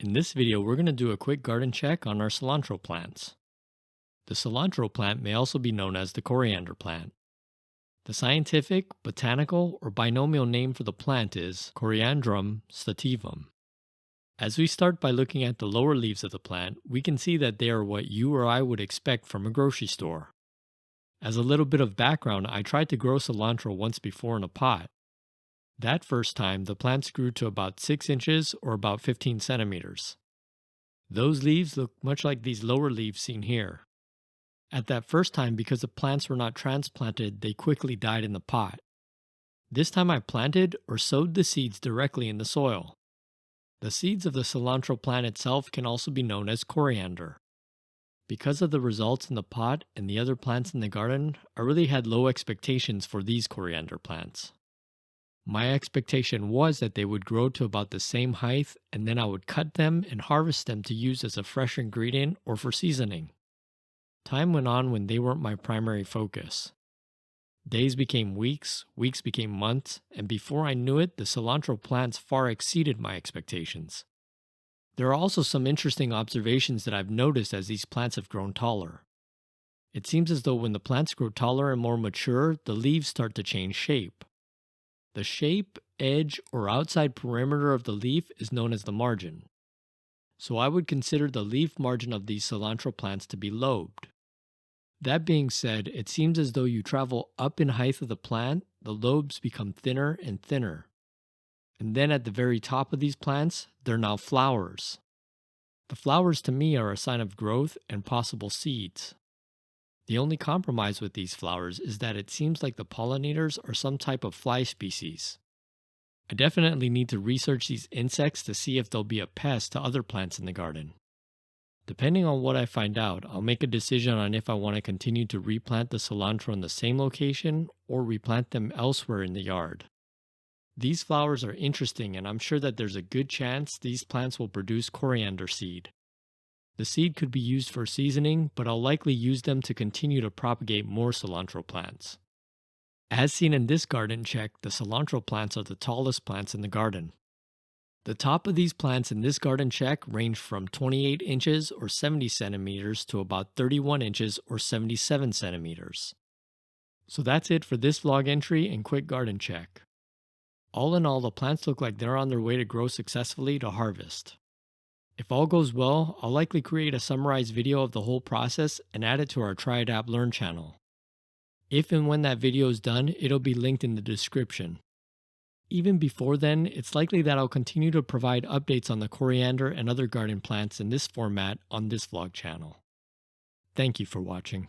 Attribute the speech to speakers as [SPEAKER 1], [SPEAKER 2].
[SPEAKER 1] In this video, we're going to do a quick garden check on our cilantro plants. The cilantro plant may also be known as the coriander plant. The scientific, botanical, or binomial name for the plant is Coriandrum sativum. As we start by looking at the lower leaves of the plant, we can see that they are what you or I would expect from a grocery store. As a little bit of background, I tried to grow cilantro once before in a pot. That first time, the plants grew to about 6 inches or about 15 centimeters. Those leaves look much like these lower leaves seen here. At that first time, because the plants were not transplanted, they quickly died in the pot. This time I planted or sowed the seeds directly in the soil. The seeds of the cilantro plant itself can also be known as coriander. Because of the results in the pot and the other plants in the garden, I really had low expectations for these coriander plants. My expectation was that they would grow to about the same height, and then I would cut them and harvest them to use as a fresh ingredient or for seasoning. Time went on when they weren't my primary focus. Days became weeks, weeks became months, and before I knew it, the cilantro plants far exceeded my expectations. There are also some interesting observations that I've noticed as these plants have grown taller. It seems as though when the plants grow taller and more mature, the leaves start to change shape. The shape, edge, or outside perimeter of the leaf is known as the margin. So I would consider the leaf margin of these cilantro plants to be lobed. That being said, it seems as though you travel up in height of the plant, the lobes become thinner and thinner. And then at the very top of these plants, they're now flowers. The flowers to me are a sign of growth and possible seeds. The only compromise with these flowers is that it seems like the pollinators are some type of fly species. I definitely need to research these insects to see if they'll be a pest to other plants in the garden. Depending on what I find out, I'll make a decision on if I want to continue to replant the cilantro in the same location or replant them elsewhere in the yard. These flowers are interesting, and I'm sure that there's a good chance these plants will produce coriander seed. The seed could be used for seasoning, but I'll likely use them to continue to propagate more cilantro plants. As seen in this garden check, the cilantro plants are the tallest plants in the garden. The top of these plants in this garden check range from 28 inches or 70 centimeters to about 31 inches or 77 centimeters. So that's it for this vlog entry and quick garden check. All in all, the plants look like they're on their way to grow successfully to harvest. If all goes well, I'll likely create a summarized video of the whole process and add it to our Try Adapt Learn channel. If and when that video is done, it'll be linked in the description. Even before then, it's likely that I'll continue to provide updates on the coriander and other garden plants in this format on this vlog channel. Thank you for watching.